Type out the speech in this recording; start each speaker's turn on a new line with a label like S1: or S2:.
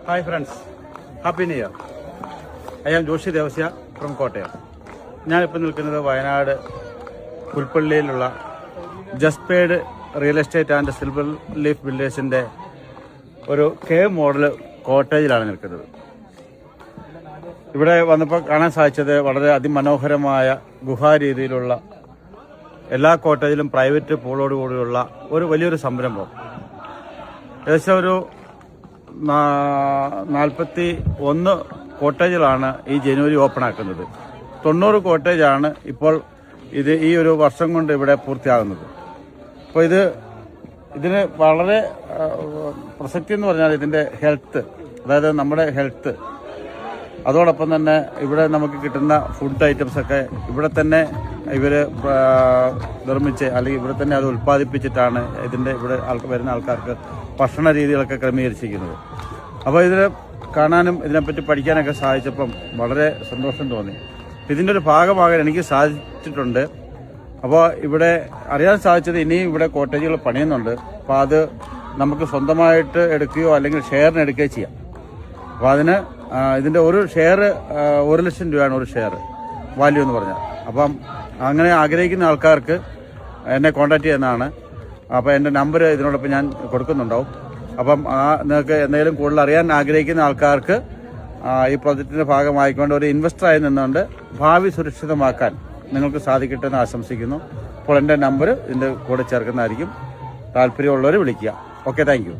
S1: Hi friends, happy new year. I am Joshi Devasya from Kottayam. ഞാനിപ്പോൾ നിൽക്കുന്നത് വയനാട് പുൽപ്പള്ളിയിലുള്ള ജസ്പേഡ് real estate and silver leaf ബിൽഡേഴ്സിൻ്റെ ഒരു കേവ് മോഡൽ കോട്ടേജിലാണ് നിൽക്കുന്നത്. ഇവിടെ വന്നപ്പോൾ കാണാൻ സാധിച്ചത് വളരെ അതിമനോഹരമായ ഗുഹാരീതിയിലുള്ള എല്ലാ കോട്ടേജിലും പ്രൈവറ്റ് പൂളോടുകൂടിയുള്ള ഒരു വലിയൊരു സംരംഭം. ഏകദേശം ഒരു 41 കോട്ടേജുകളാണ് ഈ ജനുവരി ഓപ്പൺ ആക്കുന്നത്. 90 കോട്ടേജാണ് ഇപ്പോൾ ഈ ഒരു വർഷം കൊണ്ട് ഇവിടെ പൂർത്തിയാകുന്നത്. അപ്പോൾ ഇതിന് വളരെ പ്രസക്തി എന്ന് പറഞ്ഞാൽ ഇതിൻ്റെ ഹെൽത്ത്, അതായത് നമ്മുടെ ഹെൽത്ത്, അതോടൊപ്പം തന്നെ ഇവിടെ നമുക്ക് കിട്ടുന്ന ഫുഡ് ഐറ്റംസൊക്കെ ഇവിടെ തന്നെ ഇവർ നിർമ്മിച്ച് അല്ലെങ്കിൽ ഇവിടെ തന്നെ അത് ഉൽപ്പാദിപ്പിച്ചിട്ടാണ് ഇവിടെ വരുന്ന ആൾക്കാർക്ക് ഭക്ഷണ രീതികളൊക്കെ ക്രമീകരിച്ചിരിക്കുന്നത്. അപ്പോൾ ഇതിനെ കാണാനും ഇതിനെപ്പറ്റി പഠിക്കാനൊക്കെ സാധിച്ചപ്പം വളരെ സന്തോഷം തോന്നി. ഇതിൻ്റെ ഒരു ഭാഗമാകാൻ എനിക്ക് സാധിച്ചിട്ടുണ്ട്. അപ്പോൾ ഇവിടെ അറിയാൻ സാധിച്ചത് ഇനിയും ഇവിടെ കോട്ടേജുകൾ പണിയുന്നുണ്ട്. അപ്പോൾ അത് നമുക്ക് സ്വന്തമായിട്ട് എടുക്കുകയോ അല്ലെങ്കിൽ ഷെയറിന് എടുക്കുകയോ ചെയ്യാം. അപ്പോൾ അതിന് ഇതിൻ്റെ ഒരു ഷെയർ 1 ലക്ഷം രൂപയാണ് ഒരു ഷെയർ വാല്യൂ എന്ന് പറഞ്ഞാൽ. അപ്പം അങ്ങനെ ആഗ്രഹിക്കുന്ന ആൾക്കാർക്ക് എന്നെ കോൺടാക്ട് ചെയ്യുന്നതാണ്. അപ്പോൾ എൻ്റെ നമ്പർ ഇതിനോടൊപ്പം ഞാൻ കൊടുക്കുന്നുണ്ടാവും. അപ്പം നിങ്ങൾക്ക് എന്തെങ്കിലും കൂടുതൽ അറിയാൻ ആഗ്രഹിക്കുന്ന ആൾക്കാർക്ക് ഈ പ്രോജക്റ്റിൻ്റെ ഭാഗമായിക്കൊണ്ട് ഒരു ഇൻവെസ്റ്ററായി നിന്നുകൊണ്ട് ഭാവി സുരക്ഷിതമാക്കാൻ നിങ്ങൾക്ക് സാധിക്കട്ടെ എന്ന് ആശംസിക്കുന്നു. അപ്പോൾ എൻ്റെ നമ്പർ ഇതിൻ്റെ കൂടെ ചേർക്കുന്നതായിരിക്കും. താല്പര്യമുള്ളവർ വിളിക്കുക. Okay, thank you.